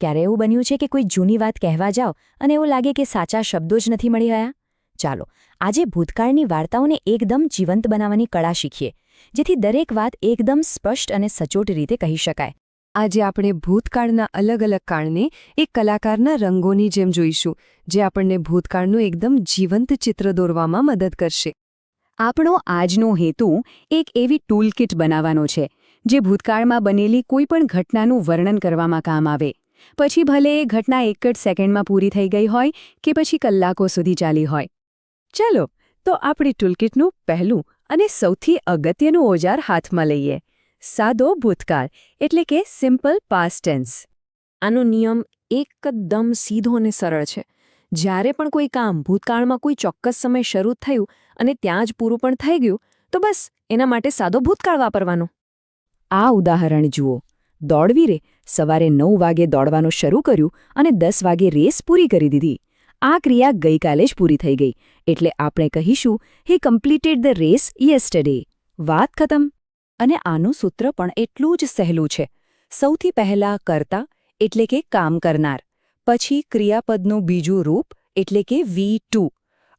ક્યારે એવું બન્યું છે કે કોઈ જૂની વાત કહેવા જાઓ અને એવું લાગે કે સાચા શબ્દો જ નથી મળી રહ્યા? ચાલો આજે ભૂતકાળની વાર્તાઓને એકદમ જીવંત બનાવવાની કળા શીખીએ, જેથી દરેક વાત એકદમ સ્પષ્ટ અને સચોટ રીતે કહી શકાય. આજે આપણે ભૂતકાળના અલગ અલગ કાળને એક કલાકારના રંગોની જેમ જોઈશું, જે આપણને ભૂતકાળનું એકદમ જીવંત ચિત્ર દોરવામાં મદદ કરશે. આપણો આજનો હેતુ એક એવી ટૂલકિટ બનાવવાનો છે, જે ભૂતકાળમાં બનેલી કોઈપણ ઘટનાનું વર્ણન કરવામાં કામ આવે. પછી ભલે એ ઘટના એક જ સેકન્ડમાં પૂરી થઈ ગઈ હોય કે પછી કલાકો સુધી ચાલી હોય. ચાલો તો આપણી ટૂલકિટનું પહેલું અને સૌથી અગત્યનું ઓજાર હાથમાં લઈએ. સાદો ભૂતકાળ એટલે કે સિમ્પલ પાસ્ટ ટેન્સ. આનો નિયમ એકદમ સીધો અને સરળ છે. જ્યારે પણ કોઈ કામ ભૂતકાળમાં કોઈ ચોક્કસ સમય શરૂ થયું અને ત્યાં જ પૂરું પણ થઈ ગયું, તો બસ એના માટે સાદો ભૂતકાળ વાપરવાનો. આ ઉદાહરણ જુઓ. દોડવીરે સવારે 9 વાગે દોડવાનું શરૂ કર્યું અને 10 વાગે રેસ પૂરી કરી દીધી. આ ક્રિયા ગઈકાલે જ પૂરી થઈ ગઈ, એટલે આપણે કહીશું હી કમ્પ્લીટેડ ધ રેસ યસ્ટરડે. વાત ખતમ. અને આનું સૂત્ર પણ એટલું જ સહેલું છે. સૌથી પહેલાં કર્તા એટલે કે કામ કરનાર, પછી ક્રિયાપદનું બીજું રૂપ એટલે કે V2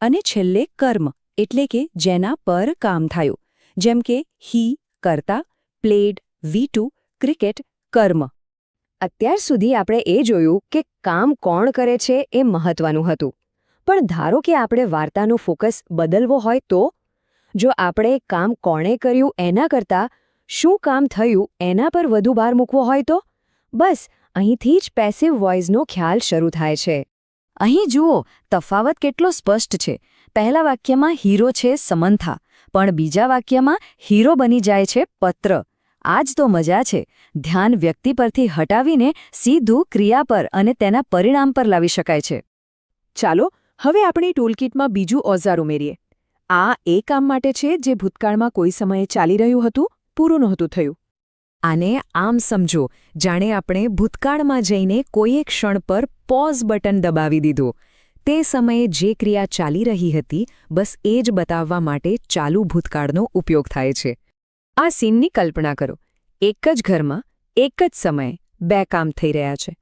અને છેલ્લે કર્મ એટલે કે જેના પર કામ થયું, જેમ કે હી કર્તા, પ્લેડ V2, ક્રિકેટ કર્મ. અત્યાર સુધી આપણે એ જોયું કે કામ કોણ કરે છે એ મહત્વનું હતું. પણ ધારો કે આપણે વાર્તાનું ફોકસ બદલવો હોય તો? જો આપણે કામ કોણે કર્યું એના કરતાં શું કામ થયું એના પર વધુ ભાર મૂકવો હોય તો? બસ અહીંથી જ પેસિવ વોઇસનો ખ્યાલ શરૂ થાય છે. અહીં જુઓ, તફાવત કેટલો સ્પષ્ટ છે. પહેલા વાક્યમાં હીરો છે સમંથા, પણ બીજા વાક્યમાં હીરો બની જાય છે પત્ર. આ જ તો મજા છે. ધ્યાન વ્યક્તિ પરથી હટાવીને સીધું ક્રિયા પર અને તેના પરિણામ પર લાવી શકાય છે. ચાલો હવે આપણી ટૂલકિટમાં બીજું ઓજાર ઉમેરીએ. આ એ કામ માટે છે જે ભૂતકાળમાં કોઈ સમયે ચાલી રહ્યું હતું, પૂરું નહોતું થયું. આને આમ સમજો જાણે આપણે ભૂતકાળમાં જઈને કોઈ એક ક્ષણ પર પોઝ બટન દબાવી દીધું. તે સમયે જે ક્રિયા ચાલી રહી હતી, બસ એ જ બતાવવા માટે ચાલુ ભૂતકાળનો ઉપયોગ થાય છે. આ સીનની કલ્પના કરો. એક જ ઘરમાં એક જ સમયે 2 કામ થઈ રહ્યા છે.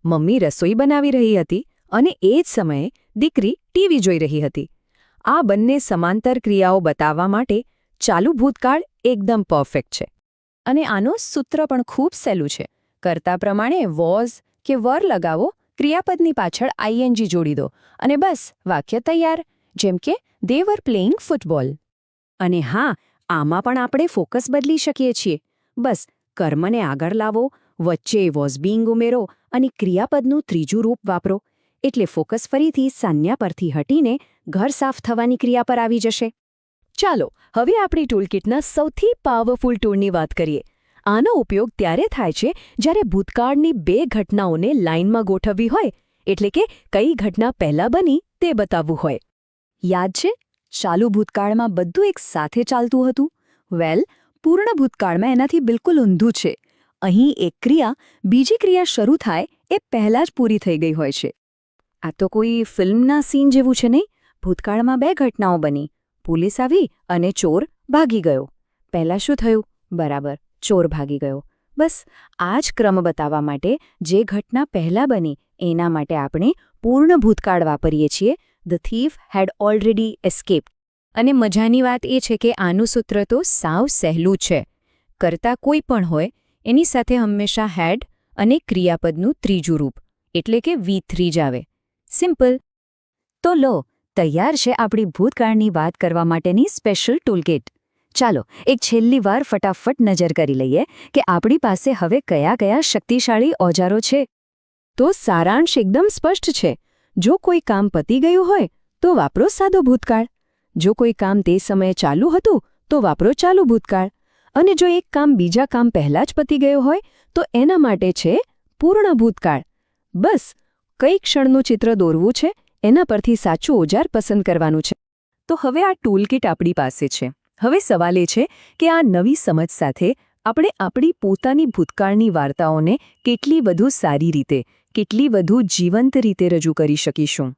મમ્મી રસોઈ બનાવી રહી હતી અને એ જ સમયે દીકરી ટીવી જોઈ રહી હતી. આ બંને સમાંતર ક્રિયાઓ બતાવવા માટે ચાલુ ભૂતકાળ એકદમ પરફેક્ટ છે. અને આનું સૂત્ર પણ ખૂબ સહેલું છે. કર્તા પ્રમાણે વોઝ કે વર લગાવો, ક્રિયાપદની પાછળ ING જોડી દો અને બસ વાક્ય તૈયાર. જેમ કે દે વર પ્લેઇંગ ફૂટબોલ. અને હા, આમાં પણ આપણે ફોકસ બદલી શકીએ છીએ. બસ કર્મને આગળ લાવો, વચ્ચે વોઝ બીંગ ઉમેરો અને ક્રિયાપદનું ત્રીજું રૂપ વાપરો. એટલે ફોકસ ફરીથી સાન્યા પરથી હટીને ઘર સાફ થવાની ક્રિયા પર આવી જશે. ચાલો હવે આપણી ટૂલકિટના સૌથી પાવરફુલ ટૂલની વાત કરીએ. આનો ઉપયોગ ત્યારે થાય છે જ્યારે ભૂતકાળની 2 ઘટનાઓને લાઇનમાં ગોઠવવી હોય, એટલે કે કઈ ઘટના પહેલાં બની તે બતાવવું હોય. યાદ છે? ચાલુ ભૂતકાળમાં બધું એક સાથે ચાલતું હતું. વેલ, પૂર્ણ ભૂતકાળમાં એનાથી બિલકુલ ઊંધું છે. અહીં એક ક્રિયા બીજી ક્રિયા શરૂ થાય એ પહેલાં જ પૂરી થઈ ગઈ હોય છે. આ તો કોઈ ફિલ્મના સીન જેવું છે નહીં? ભૂતકાળમાં 2 ઘટનાઓ બની. પોલીસ આવી અને ચોર ભાગી ગયો. પહેલાં શું થયું? બરાબર, ચોર ભાગી ગયો. બસ આ જ ક્રમ બતાવવા માટે જે ઘટના પહેલાં બની એના માટે આપણે પૂર્ણ ભૂતકાળ વાપરીએ છીએ. The thief had already escaped. અને મજાની વાત એ છે કે આનું સૂત્ર તો સાવ સહેલું છે. કર્તા કોઈ પણ હોય એની સાથે હંમેશા હેડ અને ક્રિયાપદનું ત્રીજું રૂપ એટલે કે V3 જ આવે. સિમ્પલ. તો લો, તૈયાર છે આપણી ભૂતકાળની વાત કરવા માટેની સ્પેશિયલ ટૂલકિટ. ચાલો એક છેલ્લી વાર ફટાફટ નજર કરી લઈએ કે આપણી પાસે હવે કયા કયા શક્તિશાળી ઓજારો છે. તો સારાંશ એકદમ સ્પષ્ટ છે. જો કોઈ કામ પતી ગયું હોય તો વાપરો સાદો ભૂતકાળ. જો કોઈ કામ તે સમયે ચાલુ હતું તો વાપરો ચાલુ ભૂતકાળ. અને જો એક કામ બીજા કામ પહેલાં જ પતી ગયું હોય તો એના માટે છે પૂર્ણ ભૂતકાળ. બસ કઈ ક્ષણનું ચિત્ર દોરવું છે એના પરથી સાચું ઓજાર પસંદ કરવાનું છે. તો હવે આ ટૂલકિટ આપણી પાસે છે. હવે સવાલ એ છે કે આ નવી સમજ સાથે આપણે આપણી પોતાની ભૂતકાળની વાર્તાઓને કેટલી વધુ સારી રીતે, કેટલી વધુ જીવંત રીતે રજૂ કરી શકીશું.